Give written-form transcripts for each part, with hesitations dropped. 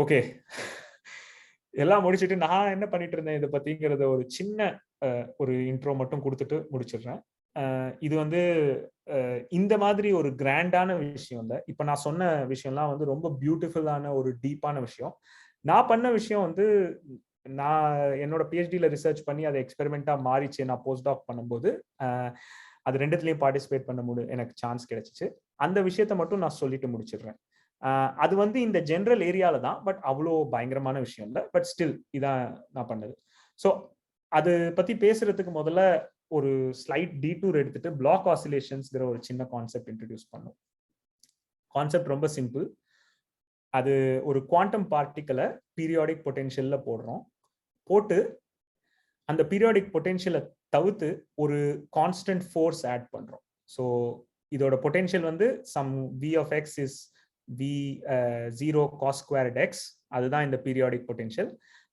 Okay, எல்லாம் முடிச்சுட்டு நான் என்ன பண்ணிட்டு இருந்தேன் இதை பத்திங்கிறத ஒரு சின்ன ஒரு இன்ட்ரோ மட்டும் கொடுத்துட்டு முடிச்சிடுறேன். இது வந்து இந்த மாதிரி ஒரு கிராண்டான விஷயம் இல்லை. இப்ப நான் சொன்ன விஷயம்லாம் வந்து ரொம்ப பியூட்டிஃபுல்லான ஒரு டீப்பான விஷயம். நான் பண்ண விஷயம் வந்து நான் என்னோட பிஹெச்டியில் ரிசர்ச் பண்ணி அதை எக்ஸ்பெரிமெண்டா மாறிச்சு. நான் போஸ்ட் டாக் பண்ணும்போது அது ரெண்டுத்துலயும் பார்ட்டிசிபேட் பண்ண எனக்கு சான்ஸ் கிடைச்சிச்சு. அந்த விஷயத்த மட்டும் நான் சொல்லிட்டு முடிச்சிடுறேன். அது வந்து இந்த ஜென்ரல் ஏரியால தான், பட் அவ்வளோ பயங்கரமான விஷயம் இல்லை. பட் ஸ்டில் இதான் நான் பண்ணது. ஸோ அது பத்தி பேசுறதுக்கு முதல்ல ஒரு ஸ்லைட் டீடூர் எடுத்துட்டு பிளாக் ஆசிலேஷன்ஸ்ங்கிற ஒரு சின்ன கான்செப்ட் இன்ட்ரடியூஸ் பண்ணும். கான்செப்ட் ரொம்ப சிம்பிள். அது ஒரு குவாண்டம் பார்ட்டிக்கலை பீரியாடிக் பொட்டென்ஷியல்ல போடுறோம். போட்டு அந்த பீரியாடிக் பொட்டென்ஷியலை தவிர்த்து ஒரு கான்ஸ்டன்ட் ஃபோர்ஸ் ஆட் பண்றோம். ஸோ இதோட பொட்டென்ஷியல் வந்து some v of x is v0 cos squared x. அதுதான் இந்த பீரியாடிக் பொட்டென்ஷியல்.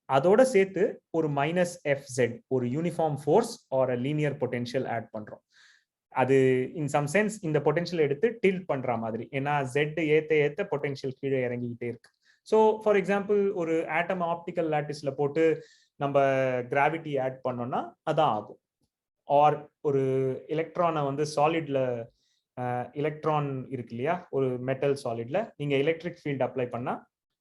அதோட சேர்த்து ஒரு மைனஸ் fz, ஒரு uniform force or linear potential add பண்றோம். அது இன் சம் சென்ஸ் இந்த பொட்டென்ஷியல் எடுத்து டில்ட் பண்ற மாதிரி. ஏன்னா z ஏத்த பொட்டென்ஷியல் கீழே இறங்கிக்கிட்டே இருக்கு. ஸோ ஃபார் எக்ஸாம்பிள் ஒரு ஆட்டம் ஆப்டிக்கல் லாட்டிஸ்ல போட்டு நம்ம கிராவிட்டி ஆட் பண்ணோம்னா அதான் ஆகும். ஆர் ஒரு எலக்ட்ரானை வந்து சாலிட்ல எலக்ட்ரான் இருக்கு இல்லையா, ஒரு மெட்டல் சாலிட்ல நீங்க எலக்ட்ரிக் ஃபீல்ட் அப்ளை பண்ணா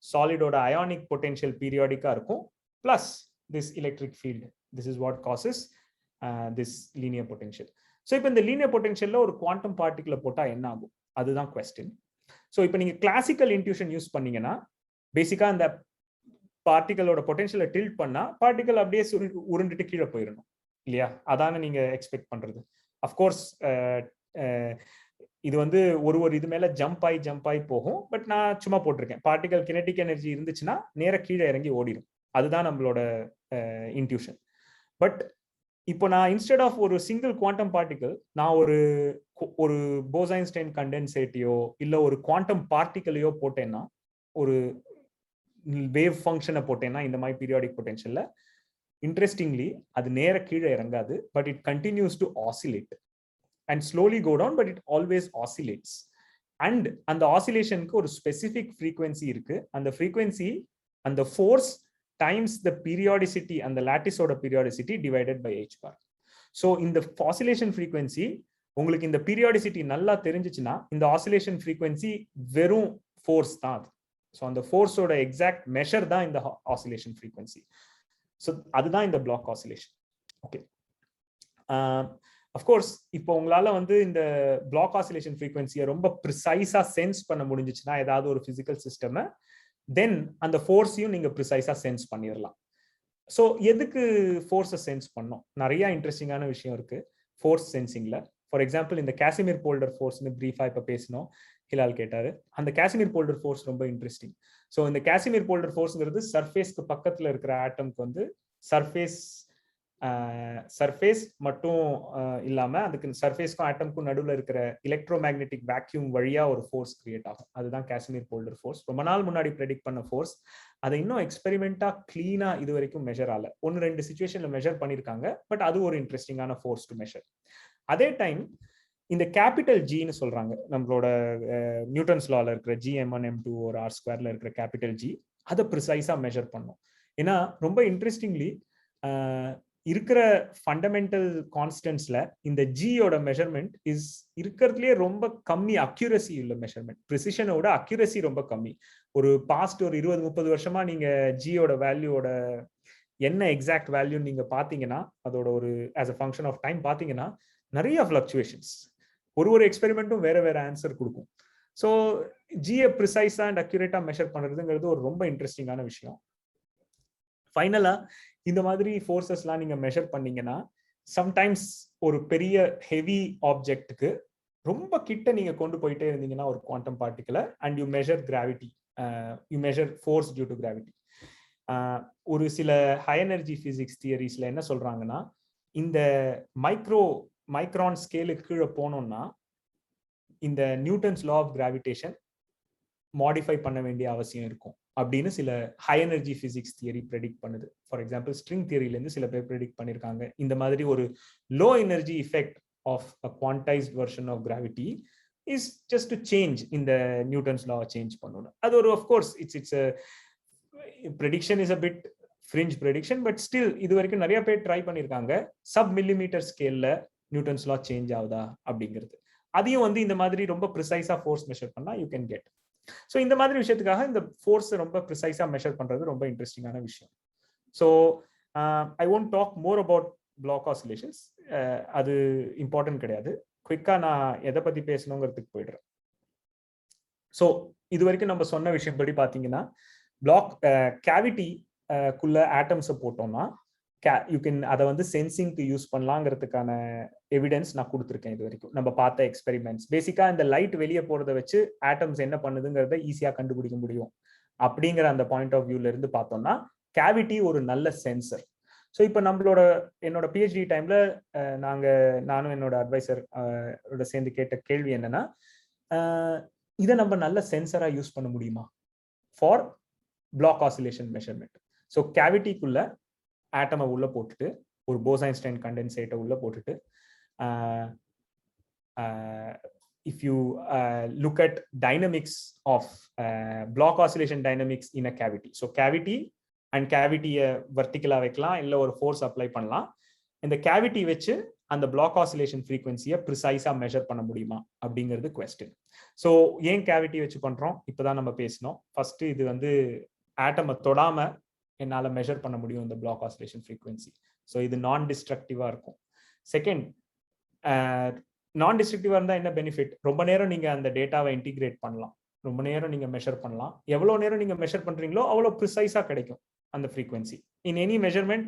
சாலிடோட அயானிக் பொட்டென்ஷியல் பீரியாடிக்கா இருக்கும், plus this electric field. This is what causes this linear potential. So இப்போ இந்த லீனியர் பொட்டென்ஷியல்ல ஒரு குவாண்டம் பார்ட்டிகிளை போட்டா என்ன ஆகும், அதுதான் கொஸ்டின். ஸோ இப்போ நீங்க கிளாசிக்கல் இன்ட்யூஷன் யூஸ் பண்ணீங்கன்னா பேசிக்கா அந்த பார்ட்டிகளோட பொட்டென்ஷியலை டில்ட் பண்ணா பார்ட்டிகல் அப்படியே உருண்டுட்டு கீழே போயிடணும் இல்லையா, அதான நீங்க எக்ஸ்பெக்ட் பண்றது. அஃப்கோர்ஸ் இது வந்து ஒரு இது மேல ஜம்ப் ஆகி போகும். பட் நான் சும்மா போட்டிருக்கேன், பார்ட்டிகல் கினெட்டிக் எனர்ஜி இருந்துச்சுன்னா நேர கீழே இறங்கி ஓடிடும். அதுதான் நம்மளோட இன்ட்யூஷன். பட் இப்போ நான் இன்ஸ்டெட் ஆஃப் ஒரு சிங்கிள் குவாண்டம் பார்ட்டிகல் நான் ஒரு போஸ்-ஐன்ஸ்டைன் கண்டென்சேட்டையோ இல்ல ஒரு குவாண்டம் பார்ட்டிகலையோ போட்டேன்னா, ஒரு வேவ் ஃபங்க்ஷனை போட்டேன்னா இந்த மாதிரி பீரியாடிக் பொட்டென்ஷியல்ல, இன்ட்ரெஸ்டிங்லி அது நேர கீழே இறங்காது. But it continues to oscillate and slowly go down, but it always oscillates. And அந்த ஆசிலேஷனுக்கு ஒரு ஸ்பெசிபிக் ஃப்ரீக்வன்சி இருக்கு. அந்த ஃப்ரீக்வன்சி அந்த ஃபோர்ஸ் டைம்ஸ் த பீரியாடிசிட்டி, அந்த லாட்டிஸோட periodicity divided by h bar. So இந்த ஆசிலேஷன் ஃப்ரீக்வன்சி உங்களுக்கு இந்த பீரியாடிசிட்டி நல்லா தெரிஞ்சிச்சுன்னா இந்த ஆசிலேஷன் ஃப்ரீக்வன்சி வெறும் ஃபோர்ஸ் தான் அது. ஸோ அந்த ஃபோர்ஸோட எக்ஸாக்ட் மெஷர் தான் இந்த ஆசிலேஷன் ஃப்ரீக்வன்சி. ஸோ அதுதான் இந்த பிளாக் ஆசிலேஷன். ஓகே, அஃப்கோர்ஸ் இப்போ உங்களால வந்து இந்த பிளாக் ஆசிலேஷன் ஃப்ரீக்வன்சியை ரொம்ப ப்ரிசைஸா சென்ஸ் பண்ண முடிஞ்சிச்சுன்னா ஏதாவது ஒரு பிசிக்கல் சிஸ்டம், தென் அந்த ஃபோர்ஸையும் நீங்க ப்ரிசைஸா சென்ஸ் பண்ணிடலாம். ஸோ எதுக்கு ஃபோர்ஸை சென்ஸ் பண்ணோம்? நிறைய இன்ட்ரெஸ்டிங்கான விஷயம் இருக்கு ஃபோர்ஸ் சென்சிங்ல. ஃபார் எக்ஸாம்பிள் இந்த கேசிமிர் போல்டர் ஃபோர்ஸ்னு பிரீஃபா இப்போ பேசணும், ஹிலால் கேட்டாரு. அந்த கேசிமிர் போல்டர் ஃபோர்ஸ் ரொம்ப இன்ட்ரெஸ்டிங். ஸோ இந்த கேசிமிர் போல்டர் ஃபோர்ஸ்ங்கிறது சர்ஃபேஸ்க்கு பக்கத்துல இருக்கிற ஆட்டம்க்கு வந்து சர்ஃபேஸ் மட்டும் இல்லாம அதுக்கு சர்ஃபேஸ்க்கும் ஆட்டம்க்கும் நடுவில் இருக்கிற எலக்ட்ரோ மேக்னெட்டிக் வேக்யூம் வழியா ஒரு ஃபோர்ஸ் கிரியேட் ஆகும். அதுதான் கேசிமிர் போல்டர் ஃபோர்ஸ். ரொம்ப நாள் முன்னாடி ப்ரெடிக்ட் பண்ண ஃபோர்ஸ். அதை இன்னும் எக்ஸ்பெரிமெண்டா கிளீனா இது வரைக்கும் மெஷர் ஆகல. 1-2 சிச்சுவேஷன்ல மெஷர் பண்ணிருக்காங்க. பட் அது ஒரு இன்ட்ரெஸ்டிங்கான ஃபோர்ஸ் டு மெஷர். அதே டைம் இந்த கேபிட்டல் ஜின்னு சொல்றாங்க, நம்மளோட நியூட்டன்ஸ் லால இருக்கிற Gm1m2 ஒரு r² இருக்கிற கேபிட்டல் ஜி, அதை ப்ரிசைஸா மெஷர் பண்ணோம். ஏன்னா ரொம்ப இன்ட்ரெஸ்டிங்லி இருக்கிற ஃபண்டமெண்டல் கான்ஸ்டன்ட்ஸ்ல இந்த ஜியோட மெஷர்மெண்ட் இஸ் இருக்கிறதுலேயே ரொம்ப கம்மி அக்யூரசி உள்ள மெஷர்மெண்ட். ப்ரிசிஷனோட அக்யூரசி ரொம்ப கம்மி. ஒரு பாஸ்ட் ஒரு 20-30 வருஷமா நீங்க ஜியோட வேல்யூவோட என்ன எக்ஸாக்ட் வேல்யூ நீங்க பாத்தீங்கன்னா, அதோட ஒரு as a function of time பாத்தீங்கன்னா நிறைய ஃபிளக்சுவேஷன்ஸ், ஒரு எக்ஸ்பெரிமெண்ட்டும் வேற ஆன்சர் கொடுக்கும். ஸோ ஜியை ப்ரிசைஸா அண்ட் அக்யூரேட்டா மெஷர் பண்றதுங்கிறது ஒரு ரொம்ப இன்ட்ரெஸ்டிங்கான விஷயம். ஃபைனலா இந்த மாதிரி ஃபோர்ஸஸ்லாம் நீங்க மெஷர் பண்ணீங்கன்னா, சம்டைம்ஸ் ஒரு பெரிய ஹெவி ஆப்ஜெக்ட்டுக்கு ரொம்ப கிட்ட நீங்க கொண்டு போயிட்டே இருந்தீங்கன்னா ஒரு குவாண்டம் பார்ட்டிகலை, and you measure gravity, you measure force due to gravity. ஒரு சில ஹை எனர்ஜி பிசிக்ஸ் தியரிஸ்ல என்ன சொல்றாங்கன்னா, இந்த மைக்ரான் ஸ்கேலுக்கு கீழே போனோம்னா இந்த Newton's law of gravitation modify பண்ண வேண்டிய அவசியம் இருக்கும் அப்படின்னு சில high energy physics theory predict பண்ணுது. ஃபார் எக்ஸாம்பிள் ஸ்ட்ரிங் தியரியில இருந்து சில பேர் ப்ரெடிக்ட் பண்ணிருக்காங்க, இந்த மாதிரி ஒரு low energy effect of a quantized version of gravity is just to change இந்த நியூட்டன்ஸ் லா சேஞ்ச் பண்ணணும். அது ஒரு of course it's prediction is a bit fringe prediction, but still இது வரைக்கும் நிறைய பேர் ட்ரை பண்ணியிருக்காங்க sub millimetre ஸ்கேல்ல Newton's law change ஆகுதா அப்படிங்கிறது. அதையும் வந்து இந்த மாதிரி ரொம்ப ப்ரிசைஸா ஃபோர்ஸ் மெஷர் பண்ணா யூ கேன் கெட். ஸோ இந்த மாதிரி விஷயத்துக்காக இந்த ஃபோர்ஸ் ரொம்ப ப்ரிசைஸா மெஷர் பண்றது ரொம்ப இன்ட்ரெஸ்டிங்கான விஷயம். So I won't talk more about Bloch oscillations, அது இம்பார்ட்டன்ட் கிடையாது. குவிக்கா நான் எதை பத்தி பேசணுங்கிறதுக்கு போயிடுறேன். ஸோ இது வரைக்கும் நம்ம சொன்ன விஷயம் படி பார்த்தீங்கன்னா பிளாக் கேவிட்டிக்குள்ள ஆட்டம்ஸை போட்டோம்னா யூ கேன் அதை வந்து சென்சிங்க்கு யூஸ் பண்ணலாங்கிறதுக்கான எவிடன்ஸ் நான் கொடுத்துருக்கேன் இது வரைக்கும் நம்ம பார்த்த எக்ஸ்பெரிமெண்ட்ஸ். பேசிக்கா இந்த லைட் வெளியே போறதை வச்சு ஆட்டம்ஸ் என்ன பண்ணுதுங்கிறத ஈஸியா கண்டுபிடிக்க முடியும் அப்படிங்கிற அந்த பாயிண்ட் ஆஃப் வியூல இருந்து பார்த்தோம்னா கேவிட்டி ஒரு நல்ல சென்சர். ஸோ இப்போ என்னோட பிஹெச்டி டைம்ல நானும் என்னோட அட்வைசர் சேர்ந்து கேட்ட கேள்வி என்னன்னா, இதை நம்ம நல்ல சென்சரா யூஸ் பண்ண முடியுமா for Bloch oscillation measurement. So கேவிட்டிக்குள்ள ஆட்டமை உள்ள போட்டுட்டு ஒரு போஸ்-ஐன்ஸ்டைன் கண்டென்சேட்டை உள்ள போட்டுட்டு if you look at dynamics of block oscillation dynamics in a cavity, so cavity and cavity vertical வைக்கலாம் இல்ல ஒரு ஃபோர்ஸ் அப்ளை பண்ணலாம். இந்த கேவிட்டி வச்சு அந்த பிளாக் ஆசிலேஷன் ஃப்ரீக்வன்சியை ப்ரிசைஸா மெஷர் பண்ண முடியுமா அப்படிங்கிறது கொஸ்டின். ஸோ ஏன் கேவிட்டி வச்சு பண்றோம் இப்பதான் நம்ம பேசணும். ஃபர்ஸ்ட் இது வந்து ஆட்டமை தொடாம என்னால மெஷர் பண்ண முடியும் இந்த பிளாக் ஆசிலேஷன் ஃப்ரீக்வன்சி. ஸோ இது நான் டிஸ்ட்ரக்டிவா இருக்கும். செகண்ட், நான் டிஸ்ட்ரக்டிவா இருந்தா என்ன பெனிஃபிட்? ரொம்ப நேரம் நீங்க அந்த டேட்டாவை இன்டிகிரேட் பண்ணலாம், ரொம்ப நேரம் நீங்க மெஷர் பண்ணலாம். எவ்வளவு நேரம் நீங்க மெஷர் பண்றீங்களோ அவ்வளவு ப்ரிசைஸா கிடைக்கும் அந்த frequency. In any measurement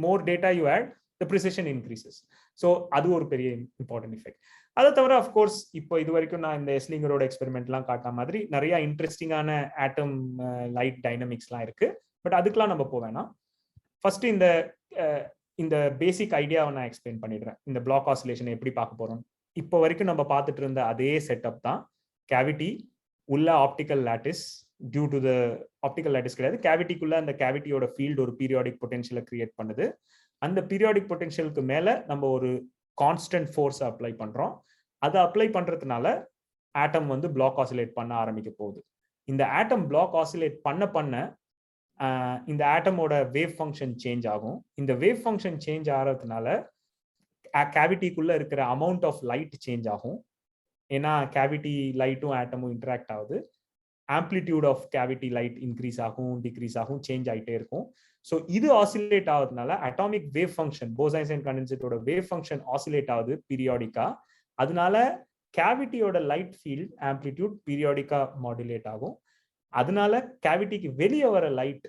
more data you add the precision increases. So அது ஒரு பெரிய இம்பார்ட்டன்ட் எஃபெக்ட். அதை தவிர அஃப்கோர்ஸ் இப்போ இது வரைக்கும் நான் இந்த எஸ்லிங்கரோட எக்ஸ்பெரிமெண்ட்லாம் காட்ட மாதிரி நிறைய இன்ட்ரெஸ்டிங்கான ஆட்டம் லைட் டைனமிக்ஸ்லாம் இருக்கு. பட் அதுக்கெல்லாம் நம்ம போவேணாம். ஃபர்ஸ்ட் இந்த பேசிக் ஐடியாவை நான் எக்ஸ்பிளைன் பண்ணிடுறேன். இந்த பிளாக் ஆசிலேஷன் எப்படி பார்க்க போறோம். இப்போ வரைக்கும் நம்ம பார்த்துட்டு இருந்த அதே செட்டப் தான். கேவிட்டி உள்ள optical lattice, due to the optical lattice கிடையாது, கேவிட்டிக்குள்ள அந்த கேவிட்டியோட ஃபீல்டு ஒரு பீரியாடிக் பொட்டென்ஷியலை கிரியேட் பண்ணுது. அந்த பீரியாடிக் பொட்டென்ஷியலுக்கு மேல நம்ம ஒரு கான்ஸ்டன்ட் ஃபோர்ஸ் அப்ளை பண்றோம். அதை அப்ளை பண்றதுனால ஆட்டம் வந்து பிளாக் ஆசிலேட் பண்ண ஆரம்பிக்க போகுது. இந்த ஆட்டம் பிளாக் ஆசிலேட் பண்ண இந்த ஆட்டமோட வேவ் ஃபங்க்ஷன் சேஞ்ச் ஆகும். இந்த வேவ் ஃபங்க்ஷன் சேஞ்ச் ஆகிறதுனால கேவிட்டிக்குள்ள இருக்கிற அமௌண்ட் ஆஃப் லைட் சேஞ்ச் ஆகும். ஏன்னா கேவிட்டி லைட்டும் ஆட்டமும் இன்டராக்ட் ஆகுது. Amplitude of cavity light increase ஆகும், டிக்ரீஸ் ஆகும், சேஞ்ச் ஆகிட்டே இருக்கும். ஸோ இது ஆசிலேட் ஆகுறதுனால அட்டாமிக் வேவ் ஃபங்க்ஷன், போஸ்-ஐன்ஸ்டைன் கண்டென்சேட்டோட வேவ் ஃபங்க்ஷன் ஆசிலேட் ஆகுது பீரியாடிக்கா. அதனால கேவிட்டியோட லைட் ஃபீல்ட் ஆம்ப்ளிடியூட் பீரியாடிக்கா மாடுலேட் ஆகும். அதனால கேவிட்டிக்கு வெளியே வர லைட்,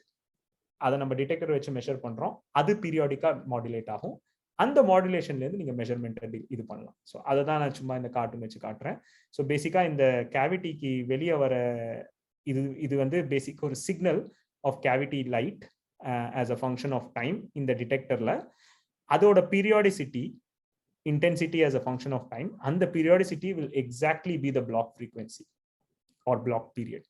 அதை நம்ம டிடெக்டர் வச்சு மெஷர் பண்றோம், அது பீரியாடிக்கா மாடுலேட் ஆகும். அந்த மாடுலேஷன்ல இருந்து நீங்க மெஷர்மெண்ட் இது பண்ணலாம். ஸோ அதை தான் நான் சும்மா இந்த கார்ட்டூன் வச்சு காட்டுறேன். ஸோ பேசிக்கா இந்த கேவிட்டிக்கு வெளியே வர இது வந்து பேசிக் ஒரு signal of cavity light as a function of time இந்த டிடெக்டர்ல. அதோட periodicity, intensity as a function of time, and the periodicity will exactly be the block frequency or block period.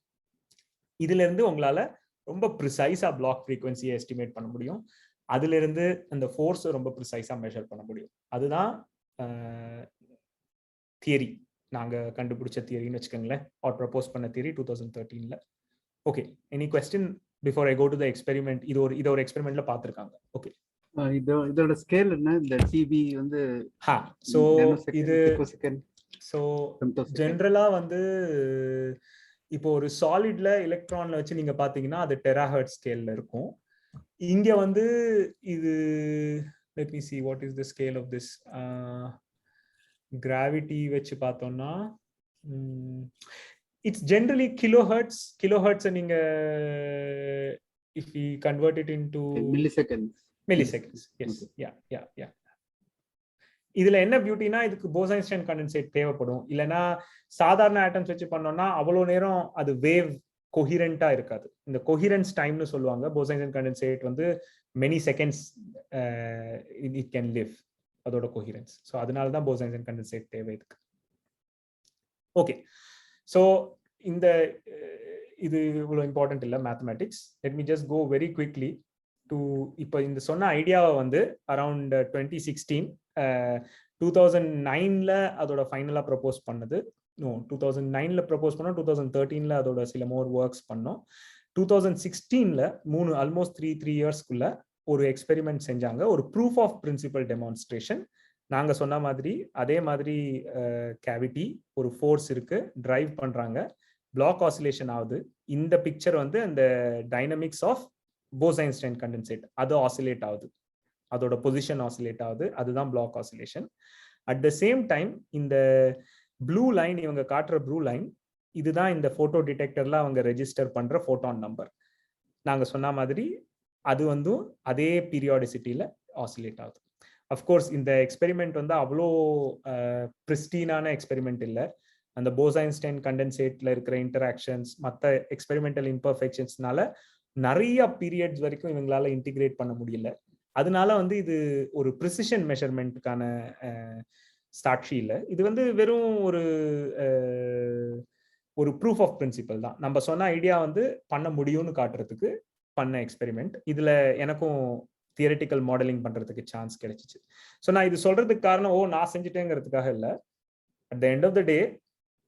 இதுல இருந்து உங்களால ரொம்ப ப்ரிசைஸா பிளாக் ஃப்ரீக்வன்சியை எஸ்டிமேட் பண்ண முடியும். அதுல இருந்து அந்த ஃபோர்ஸை ரொம்ப ப்ரிசைஸா மெஷர் பண்ண முடியும். அதுதான் தியரி, நாங்க கண்டுபிடிச்ச தியரின்னு வச்சுக்கோங்களேன், ஆர் ப்ரப்போஸ் பண்ண தியரி 2013ல. Okay, any question before I go to the experiment? இது ஒரு எக்ஸ்பெரிமெண்ட்ல பார்த்திருக்காங்க. ஓகே, இதோட ஸ்கேல் என்ன? இந்த டிபி வந்து சோ இது சோ ஜெனரலா வந்து இப்போ ஒரு சாலிட்ல எலக்ட்ரான்ல வச்சு நீங்க பாத்தீங்கன்னா அது டெராஹெர்ட்ஸ் ஸ்கேல்ல இருக்கும். இங்க வந்து இது let me see what is the scale of this gravity வச்சு பார்த்தோம்னா it's generally kilohertz நீங்க if we convert it into milliseconds. Yes, yeah. இதுல என்ன பியூட்டினா, இதுக்கு போஸ்-ஐன்ஸ்டைன் கண்டென்சேட் தேவைப்படும். இல்லைன்னா சாதாரண ஆட்டம்ஸ் வச்சு பண்ணோம்னா அவ்வளவு நேரம் அது வேவ் கொஹிரண்டா இருக்காது. இந்த கொஹிரன்ஸ் டைம்னு சொல்லுவாங்க. போஸ்-ஐன்ஸ்டைன் கண்டென்சேட் வந்து many seconds it can live, அதோட கொஹிரன்ஸ். ஸோ அதனால தான் போஸ்-ஐன்ஸ்டைன் கண்டென்சேட் தேவை இதுக்கு. ஓகே, ஸோ இந்த இது இவ்வளோ இம்பார்ட்டன்ட் இல்லை mathematics. Let me just go very quickly to இப்போ இந்த சொன்ன ஐடியாவை வந்து அரவுண்ட் 2016 2009ல அதோட ஃபைனலா ப்ரப்போஸ் பண்ணது. 2009ல ப்ரப்போஸ் பண்ணோம், 2013ல அதோட சில மோர் ஒர்க்ஸ் பண்ணோம். 2016ல ஆல்மோஸ்ட் த்ரீ இயர்ஸ்க்குள்ள ஒரு எக்ஸ்பெரிமெண்ட் செஞ்சாங்க, ஒரு ப்ரூஃப் ஆஃப் பிரின்சிபல் டெமான்ஸ்ட்ரேஷன். நாங்க சொன்ன மாதிரி அதே மாதிரி கேவிட்டி ஒரு ஃபோர்ஸ் இருக்கு, டிரைவ் பண்றாங்க, பிளாக் ஆசிலேஷன் ஆகுது. இந்த பிக்சர் வந்து அந்த டைனமிக்ஸ் ஆஃப் போஸ்-ஐன்ஸ்டைன் கண்டென்சேட், அது ஆசிலேட் ஆகுது, அதோட பொசிஷன் ஆசிலேட் ஆகுது, அதுதான் Bloch oscillation. At the same time இந்த ப்ளூ லைன், இவங்க காட்டுற ப்ளூ லைன், இதுதான் இந்த போட்டோ டிடெக்டர்ல அவங்க ரெஜிஸ்டர் பண்ற போட்டான் நம்பர். நாங்க சொன்ன மாதிரி அது வந்து அதே பீரியாடிசிட்டியில ஆசிலேட் ஆகுது. அஃப்கோர்ஸ் இந்த எக்ஸ்பெரிமெண்ட் வந்து அவ்வளோ பிரிஸ்டீனான எக்ஸ்பெரிமெண்ட் இல்லை. அந்த போஸ்-ஐன்ஸ்டைன் கண்டென்சேட்ல இருக்கிற இன்டராக்ஷன்ஸ், மற்ற எக்ஸ்பெரிமெண்டல் இம்பர்ஃபெக்ஷன்ஸ்னால நிறைய பீரியட்ஸ் வரைக்கும் இவங்களால இன்டிகிரேட் பண்ண முடியல. அதனால வந்து இது ஒரு ப்ரிசிஷன் மெஷர்மெண்ட்டுக்கான சாட்சி இல்லை. இது வந்து வெறும் ஒரு ப்ரூஃப் ஆஃப் பிரின்சிபல் தான். நம்ம சொன்ன ஐடியா வந்து பண்ண முடியும்னு காட்டுறதுக்கு பண்ண எக்ஸ்பெரிமெண்ட். இதுல எனக்கும் தியரிட்டிக்கல் மாடலிங் பண்றதுக்கு சான்ஸ் கிடைச்சிச்சு. ஸோ நான் இது சொல்றதுக்கு காரணம் நான் செஞ்சுட்டேங்கிறதுக்காக இல்லை. At the end of the day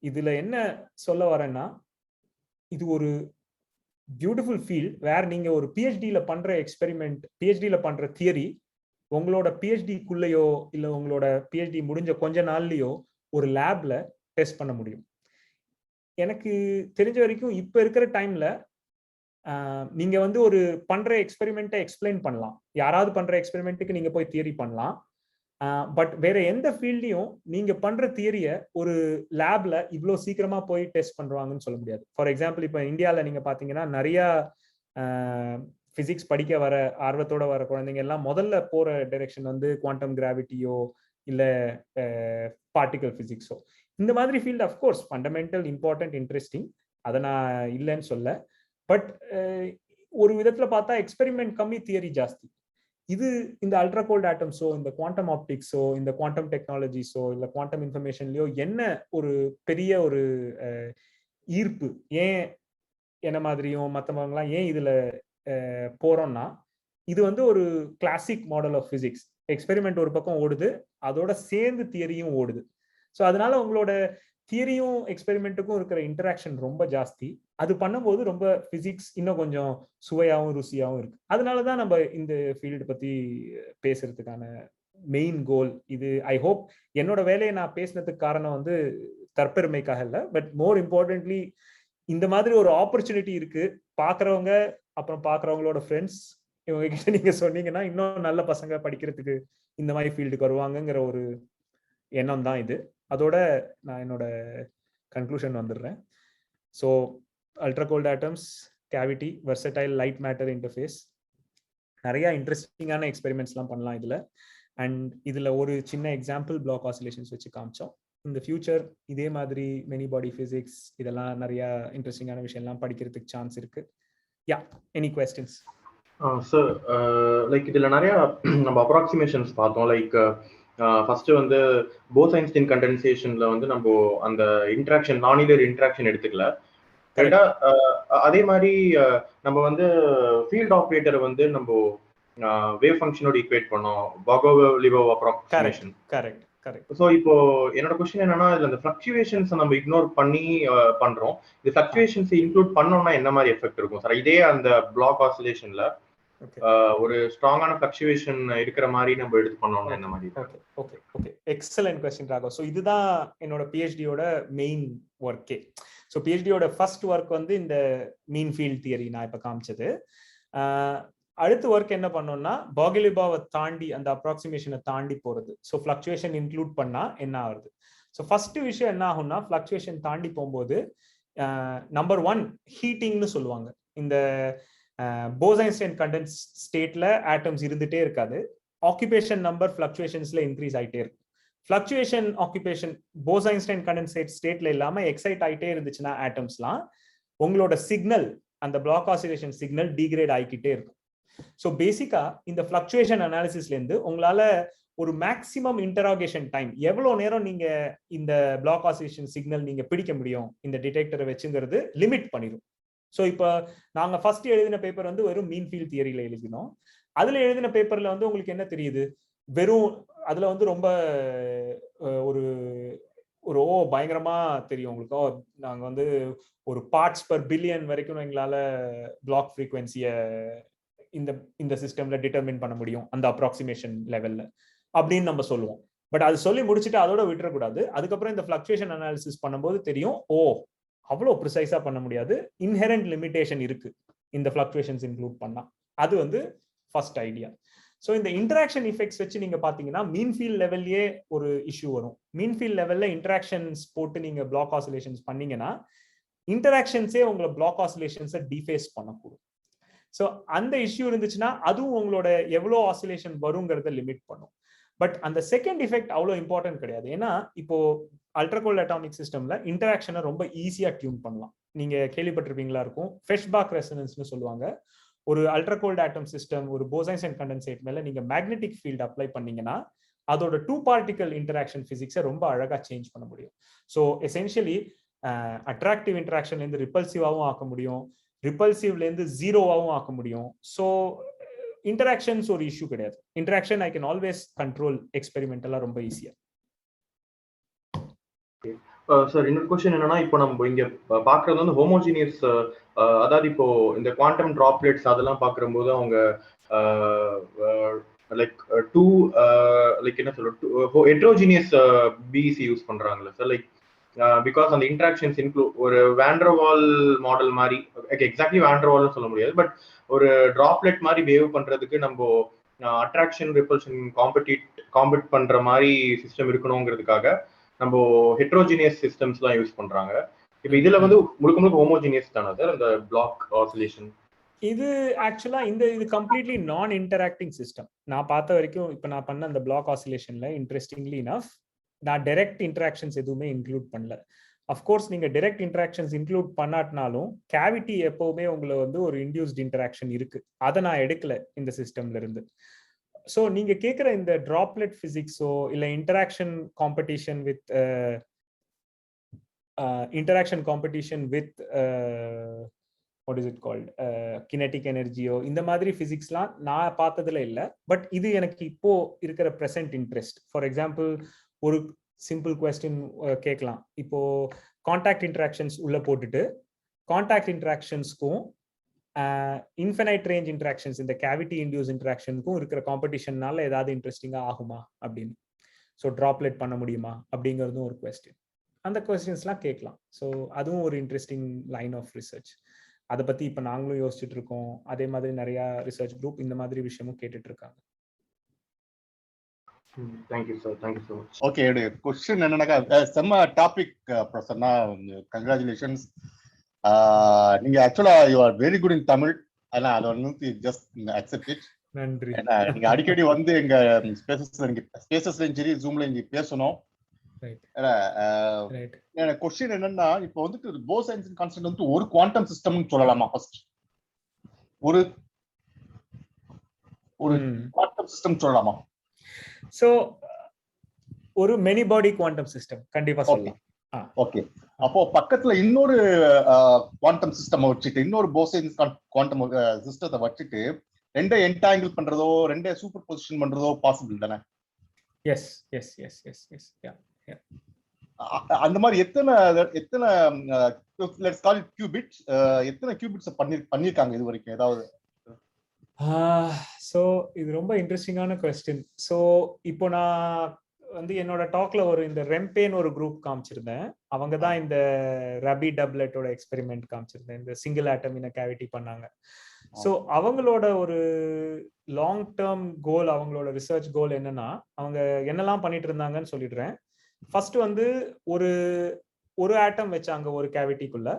இதுல என்ன சொல்ல வரேன்னா, இது ஒரு பியூட்டிஃபுல் ஃபீல்ட் வேர் நீங்க ஒரு பிஹெச்டியில பண்ற எக்ஸ்பெரிமெண்ட், பிஹெச்டியில பண்ற தியரி உங்களோட பிஹெச்டிக்குள்ளேயோ இல்ல உங்களோட பிஹெச்டி முடிஞ்ச கொஞ்ச நாள்லயோ ஒரு லேப்ல டெஸ்ட் பண்ண முடியும். எனக்கு தெரிஞ்ச வரைக்கும் இப்ப இருக்கிற டைம்ல நீங்க வந்து ஒரு பண்ற எக்ஸ்பெரிமெண்ட்டை எக்ஸ்பிளைன் பண்ணலாம், யாராவது பண்ற எக்ஸ்பெரிமெண்ட்டுக்கு நீங்க போய் தியரி பண்ணலாம். பட் வேற எந்த ஃபீல்ட்லயும் நீங்க பண்ற தியரிய ஒரு லேப்ல இவ்வளோ சீக்கிரமா போய் டெஸ்ட் பண்றாங்கன்னு சொல்ல முடியாது. ஃபார் எக்ஸாம்பிள் இப்ப இந்தியாவில் நீங்க பாத்தீங்கன்னா நிறைய பிசிக்ஸ் படிக்க வர ஆர்வத்தோட வர குழந்தைங்க எல்லாம் முதல்ல போற டைரக்ஷன் வந்து குவாண்டம் கிராவிட்டியோ இல்ல பார்ட்டிகல் பிசிக்ஸோ. இந்த மாதிரி field of course fundamental, important, interesting, அதை நான் இல்லைன்னு சொல்ல. பட் ஒரு விதத்துல பார்த்தா எக்ஸ்பெரிமெண்ட் கம்மி, தியரி ஜாஸ்தி. இது இந்த அல்ட்ரா கோல்ட் ஆட்டம்ஸோ இந்த குவாண்டம் ஆப்டிக்ஸோ இந்த குவாண்டம் டெக்னாலஜிஸோ இல்ல குவாண்டம் இன்ஃபர்மேஷன்லயோ என்ன ஒரு பெரிய ஒரு ஈர்ப்பு, ஏன் என்ன மாதிரியும் மற்றவங்கலாம் ஏன் இதுல போறோம்னா, இது வந்து ஒரு classic model of physics. Experiment ஒரு பக்கம் ஓடுது, அதோட சேர்ந்து தியரியும் ஓடுது. ஸோ அதனால உங்களோட தியரியும் எக்ஸ்பெரிமெண்ட்டுக்கும் இருக்கிற இன்டராக்ஷன் ரொம்ப ஜாஸ்தி. அது பண்ணும்போது ரொம்ப பிசிக்ஸ் இன்னும் கொஞ்சம் சுவையாகவும் ருசியாகவும் இருக்கு. அதனாலதான் நம்ம இந்த ஃபீல்டு பத்தி பேசுறதுக்கான மெயின் கோல் இது. ஐ ஹோப் என்னோட வேலையை நான் பேசினதுக்கு காரணம் வந்து தற்பெருமைக்காக இல்லை, பட் மோர் இம்பார்ட்டன்ட்லி இந்த மாதிரி ஒரு ஆப்பர்ச்சுனிட்டி இருக்கு. பாக்குறவங்க அப்புறம் பாக்குறவங்களோட ஃப்ரெண்ட்ஸ் இவங்க கிட்ட நீங்க சொன்னீங்கன்னா இன்னும் நல்ல பசங்க படிக்கிறதுக்கு இந்த மாதிரி ஃபீல்டுக்கு வருவாங்கங்கிற ஒரு எண்ணம் தான் இது. அதோட நான் என்னோட கன்க்ளூஷன் வந்துடுறேன். So ultra cold atoms, cavity, versatile light matter interface, நிறைய இன்ட்ரெஸ்டிங்கான எக்ஸ்பெரிமெண்ட்ஸ்லாம் பண்ணலாம் இதுல. அண்ட் இதுல ஒரு சின்ன எக்ஸாம்பிள் பிளாக் ஆசிலேஷன்ஸ் வச்சு காமிச்சோம். இந்த ஃபியூச்சர் இதே மாதிரி மெனி பாடி பிசிக்ஸ் இதெல்லாம் நிறைய இன்ட்ரெஸ்டிங்கான விஷயம்லாம் படிக்கிறதுக்கு சான்ஸ் இருக்கு. யா, எனி क्वेश्चंस? சார், லைக் இதுல நிறைய நம்ம அப்ராக்சிமேஷன்ஸ் பார்த்தோம். லைக் ஃபர்ஸ்ட் வந்து போஸ்-ஐன்ஸ்டைன் கண்டென்சேஷன்ல வந்து நம்ம அந்த இன்டராக்ஷன், நான்லீனியர் இன்டராக்ஷன் எடுத்துக்கல. அதே மாதிரி நம்ம வந்து ஃபீல்ட் ஆபரேட்டர் வந்து நம்ம வேவ் ஃபங்க்ஷனோட ஈக்குவேட் பண்ணோம், பாகோவ்-லிபோவ் அப்ராக்சிமேஷன். கரெக்ட். ஸோ இப்போ என்னோட கொஸ்டின் என்னன்னா, இதுல இந்த ஃபிளக்சுவேஷன்ஸ் நம்ம இக்னோர் பண்ணி பண்றோம். இந்த ஃபிளக்சுவேஷன்ஸ் இன்க்ளூட் பண்ணோம்னா என்ன மாதிரி எஃபெக்ட் இருக்கும் சார்? இதே அந்த பிளாக் ஆசிலேஷன்ல ஒரு ஸ்ட்ராங்கான ஃபிளக்சுவேஷன் இருக்கிற மாதிரி நம்ம எடுத்து பண்ணோம்னா என்ன மாதிரி? Okay, excellent question Raghav. So இதுதான் என்னோட பிஹெச்டியோட மெயின் ஒர்க்கே. ஸோ பிஹெச்டியோட ஃபர்ஸ்ட் ஒர்க் வந்து இந்த மீன் ஃபீல்ட் தியரி நான் இப்போ காமிச்சது. அடுத்த ஒர்க் என்ன பண்ணோம்னா, பாகோவ்-லிபோவை தாண்டி அந்த அப்ராக்சிமேஷனை தாண்டி போறது. ஸோ ஃபிளக்சுவேஷன் இன்க்ளூட் பண்ணா என்ன ஆகுது? ஸோ ஃபர்ஸ்ட் விஷயம் என்ன ஆகும்னா, ஃபிளக்சுவேஷன் தாண்டி போகும்போது நம்பர் 1 ஹீட்டிங்னு சொல்லுவாங்க. இந்த போஸ்-ஐன்ஸ்டைன் கண்டென்ஸ் ஸ்டேட்ல ஆட்டம்ஸ் இருந்துட்டே இருக்காது. ஆக்குபேஷன் நம்பர் ஃபிளக்சுவேஷன்ஸ்ல இன்க்ரீஸ் ஆயிட்டே இருக்கும். ஃபிளக்சுவேஷன் ஆக்குபேஷன் போஸ்-ஐன்ஸ்டைன் கண்டென்சேட் ஸ்டேட்ல இல்லாம எக்ஸைட் ஆயிட்டே இருந்துச்சுன்னா ஆட்டம்ஸ்லாம், உங்களோட சிக்னல், அந்த பிளாக் ஆசிலேஷன் சிக்னல் டிகிரேட் ஆகிக்கிட்டே இருக்கும். ஸோ பேசிக்கா இந்த ஃபிளக்சுவேஷன் அனாலிசிஸ்ல இருந்து உங்களால ஒரு மேக்ஸிமம் இன்டராகேஷன் டைம், எவ்வளவு நேரம் நீங்க இந்த பிளாக் ஆசிலேஷன் சிக்னல் நீங்க பிடிக்க முடியும் இந்த டிடெக்டரை வச்சுங்கிறது லிமிட் பண்ணிடும். ஸோ இப்போ நாங்க ஃபர்ஸ்ட் எழுதின பேப்பர் வந்து வெறும் மீன் ஃபீல்ட் தியரியில எழுதினோம். அதுல எழுதின பேப்பர்ல வந்து உங்களுக்கு என்ன தெரியுது, வெறும் அதுல வந்து ரொம்ப ஒரு ஒரு பயங்கரமா தெரியும் உங்களுக்கு. நாங்க வந்து ஒரு பார்ட்ஸ் பர் பில்லியன் வரைக்கும் எங்களால பிளாக் ஃப்ரீக்வன்சியை இந்த சிஸ்டம்ல டிட்டர்மின் பண்ண முடியும் அந்த அப்ராக்சிமேஷன் லெவல்ல அப்படின்னு நம்ம சொல்லுவோம். பட் அது சொல்லி முடிச்சுட்டு அதோட விட்டுறக்கூடாது. அதுக்கப்புறம் இந்த ஃபிளக்சுவேஷன் அனாலிசிஸ் பண்ணும்போது தெரியும், அவ்வளோ ப்ரிசைஸா பண்ண முடியாது, இன்ஹெரண்ட் லிமிடேஷன் இருக்கு இந்த ஃபிளக்சுவேஷன்ஸ் இன்க்ளூட் பண்ணா. அது வந்து ஃபர்ஸ்ட் ஐடியா. ஸோ இந்த இன்டராக்ஷன் இஃபெக்ட்ஸ் வச்சு நீங்க பாத்தீங்கன்னா மீன் ஃபீல்ட் லெவல்லே ஒரு இஷ்யூ வரும். மீன் ஃபீல்ட் லெவல்ல இன்டராக்ஷன்ஸ் போட்டு நீங்க பிளாக் ஆசிலேஷன்ஸ் பண்ணீங்கன்னா இன்டராக்ஷன்ஸே உங்களை பிளாக் ஆசிலேஷன்ஸை டிஃபேஸ் பண்ணக்கூடும். ஸோ அந்த இஷ்யூ இருந்துச்சுன்னா அதுவும் உங்களோட எவ்வளோ ஆசிலேஷன் வருங்கிறத லிமிட் பண்ணும். பட் அந்த செகண்ட் இஃபெக்ட் அவ்வளோ இம்பார்ட்டன்ட் கிடையாது. ஏன்னா இப்போ அல்ட்ராகோல்ட் அட்டாமிக் சிஸ்டம்ல இன்டராக்ஷனை ரொம்ப ஈஸியா டியூன் பண்ணலாம். நீங்க கேள்விப்பட்டிருப்பீங்களா இருக்கும், ஃபெஷ்பாக் ரெசனன்ஸ்னு சொல்லுவாங்க. ஒரு அல்ட்ராகோல்ட் ஆட்டம் சிஸ்டம், ஒரு போசைன்ஸ் அண்ட் கண்டென்சேட் மேல நீங்க மேக்னெட்டிக் ஃபீல்ட் அப்ளை பண்ணீங்கன்னா அதோட 2 பார்ட்டிகல் இன்டராக்ஷன் பிசிக்ஸை ரொம்ப அழகா சேஞ்ச் பண்ண முடியும். ஸோ எசென்ஷியலி அட்ராக்டிவ் இன்டராக்ஷன்ல இருந்து ரிப்பல்சிவாவும் ஆக்க முடியும், ரிப்பல்சிவ்ல இருந்து ஜீரோவாவும் ஆக்க முடியும். ஸோ இன்டராக்ஷன்ஸ் ஒரு இஷ்யூ கிடையாது. Interaction I can always control எக்ஸ்பெரிமெண்டலா ரொம்ப ஈஸியா. சார் இன்னொரு கொஸ்டின் என்னன்னா, இப்போ நம்ம இங்க பாக்குறது வந்து ஹோமோஜீனியஸ், அதாவது இப்போ இந்த குவாண்டம் டிராப்லெட்ஸ் அதெல்லாம் பாக்கும்போது அவங்க லைக் லைக் என்ன சொல்ற ஹெட்ரோஜீனியஸ் பிஇசி யூஸ் பண்றாங்கல்ல சார், லைக் பிகாஸ் அந்த இன்டராக்ஷன்ஸ் இன்க்ளூட் ஒரு வேண்டர்வால் மாடல் மாதிரி, எக்ஸாக்ட்லி வேண்டர்வால்னு சொல்ல முடியாது, பட் ஒரு டிராப்லெட் மாதிரி பிஹேவ் பண்றதுக்கு நம்ம அட்ராக்ஷன் ரிப்பல்ஷன் காம்பீட் பண்ற மாதிரி சிஸ்டம் இருக்கணுங்கிறதுக்காக நம்ம ஹெட்ரோஜீனியஸ் சிஸ்டம்ஸ்லாம் யூஸ் பண்றாங்க. இப்போ இதுல வந்து முழுக்க முழுக்க ஹோமோஜீனியஸ் தானே சார் இந்த பிளாக் ஆசிலேஷன்? இது ஆக்சுவலா இது கம்ப்ளீட்லி நான் இன்டராக்டிங் சிஸ்டம். நான் பார்த்த வரைக்கும் இப்போ நான் பண்ண அந்த பிளாக் ஆசிலேஷன்ல இன்ட்ரெஸ்டிங்லி இனஃப் நான் டைரக்ட் இன்டராக்ஷன்ஸ் எதுவுமே இன்க்ளூட் பண்ணல. அஃப்கோர்ஸ் நீங்க டைரக்ட் இன்டராக்ஷன்ஸ் இன்க்ளூட் பண்ணாட்டினாலும் கேவிட்டி எப்பவுமே உங்களை வந்து ஒரு இன்டியூஸ்ட் இன்டராக்ஷன் இருக்கு, அதை நான் எடுக்கல இந்த சிஸ்டம்ல இருந்து. ஸோ நீங்க கேட்குற இந்த டிராப்லெட் பிசிக்ஸோ இல்லை interaction competition with what is it called kinetic எனர்ஜியோ இந்த மாதிரி பிசிக்ஸ்லாம் நான் பார்த்ததுல இல்லை. பட் இது எனக்கு இப்போ இருக்கிற ப்ரெசென்ட் இன்ட்ரெஸ்ட். ஃபார் எக்ஸாம்பிள் ஒரு சிம்பிள் கொஸ்டின் கேட்கலாம். இப்போ கான்டாக்ட் இன்டராக்ஷன்ஸ் உள்ள போட்டுட்டு கான்டாக்ட் இன்டராக்ஷன்ஸ்க்கும் இன்ஃபினைட் ரேஞ்ச் இன்டராக்ஷன்ஸ் இந்த கேவிட்டி இன்டியூஸ் இன்டராக்ஷனுக்கும் இருக்கிற காம்படிஷன்னால ஏதாவது இன்ட்ரெஸ்டிங்கா ஆகுமா அப்படின்னு, ஸோ டிராப்லெட் பண்ண முடியுமா அப்படிங்கிறதும் ஒரு கொஸ்டின். அந்த கொஸ்டின்ஸ்லாம் கேட்கலாம். ஸோ அதுவும் ஒரு இன்ட்ரெஸ்டிங் லைன் ஆஃப் ரிசர்ச். அதை பத்தி இப்போ நாங்களும் யோசிச்சுட்டு இருக்கோம். அதே மாதிரி நிறைய ரிசர்ச் குரூப் இந்த மாதிரி விஷயமும் கேட்டுட்டு இருக்காங்க. Thank you sir, thank you so much. Okay, question என்னன்னாக்கா செம்ம டாபிக் ப்ரொஃபஸர்னா, கங்க்ராச்சுலேஷன்ஸ். நீங்க ஆக்சுவலா you are very good in Tamil. ஆனா அதை வந்து ஜஸ்ட் அக்செப்ட் இட். நன்றி. நீங்க அடிக்கடி வந்து எங்க ஸ்பேசஸ்லயும் சரி ஜூம்லயும் சரி பேசணும். கொஸ்டின் என்னன்னா, இப்போ வந்துட்டு போசைன்ஸ் கான்ஸ்டன்ட் வந்து ஒரு குவாண்டம் சிஸ்டம்னு சொல்லலாமா? ஃபர்ஸ்ட் ஒரு குவாண்டம் சிஸ்டம் சொல்லலாமா? சோ ஒரு மெனி பாடி குவாண்டம் சிஸ்டம் கண்டிப்பா சொல்லலாம். ஓகே, அப்போ பக்கத்துல இன்னொரு குவாண்டம் சிஸ்டம் வச்சுட்டு, இன்னொரு போசைன்ஸ் குவாண்டம் சிஸ்டத்தை வச்சுட்டு ரெண்டே என்டாங்கிள் பண்றதோ ரெண்டே சூப்பர் பொசிஷன் பண்றதோ பாசிபிள் தானே? Yes yes yes yes yes yeah. அந்த மாதிரி எத்தனை லெட்ஸ் கால் இட் கியூபிட்ஸ், எத்தனை கியூபிட்ஸ் பண்ணிருக்காங்க இது வரைக்கும் ஏதாவது? ஸோ இது ரொம்ப இன்ட்ரெஸ்டிங்கான கொஸ்டின். ஸோ இப்போ நான் வந்து என்னோட டாக்ல ஒரு இந்த ரெம்பேன் ஒரு குரூப் காமிச்சிருந்தேன். அவங்க தான் இந்த ரபி டப்லெட்டோட எக்ஸ்பெரிமெண்ட் காமிச்சிருந்தேன். இந்த சிங்கிள் ஆட்டம் இன் கேவிட்டி பண்ணாங்க. ஸோ அவங்களோட ஒரு லாங் டேர்ம் கோல், அவங்களோட ரிசர்ச் கோல் என்னன்னா, அவங்க என்னெல்லாம் பண்ணிட்டு இருந்தாங்கன்னு சொல்லிடுறேன். ஃபர்ஸ்ட் வந்து ஒரு ஆட்டம் வச்சாங்க ஒரு கேவிட்டிக்குள்ள,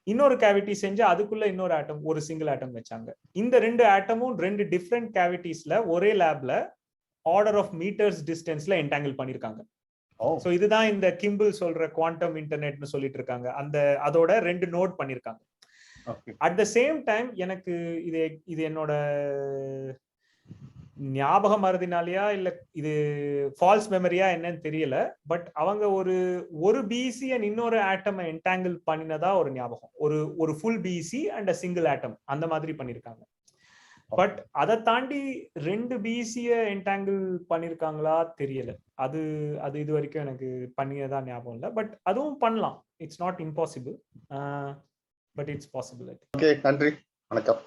இன்னொரு கேவிட்டி செஞ்சு அதுக்குள்ள இன்னொரு ஆட்டம், ஒரு சிங்கிள் ஆட்டம் வச்சாங்க. இந்த ரெண்டு ஆட்டமும் ரெண்டு டிஃப்ரெண்ட் கேவிட்டிஸ்ல ஒரே லேப்ல ஆர்டர் ஆஃப் மீட்டர்ஸ் டிஸ்டன்ஸ்ல என்டாங்கிள் பண்ணிருக்காங்க. சோ இதுதான் இந்த கிம்பிள் சொல்ற குவாண்டம் இன்டர்நெட்னு சொல்லிட்டு இருக்காங்க. அதோட ரெண்டு நோட் பண்ணிருக்காங்க. அட் த சேம் டைம் எனக்கு இது என்னோட ஞாபகம் மறதினாலயா இல்ல இது ஃபால்ஸ் மெமரியா என்னன்னு தெரியல. பட் அவங்க ஒரு பிசி அண்ட் இன்னொரு ஆட்டம் என்டாங்கிள் பண்ணினதா ஒரு ஞாபகம். ஒரு ஃபுல் பிசி அண்ட் சிங்கிள் ஆட்டம் அந்த மாதிரி பண்ணிருக்காங்க. பட் அதை தாண்டி 2 பிசிய என்டாங்கிள் பண்ணிருக்காங்களா தெரியல. அது இது வரைக்கும் எனக்கு பண்ணியதான் ஞாபகம் இல்லை. பட் அதுவும் பண்ணலாம். It's not impossible, but it's possible. Okay, நன்றி, வணக்கம்.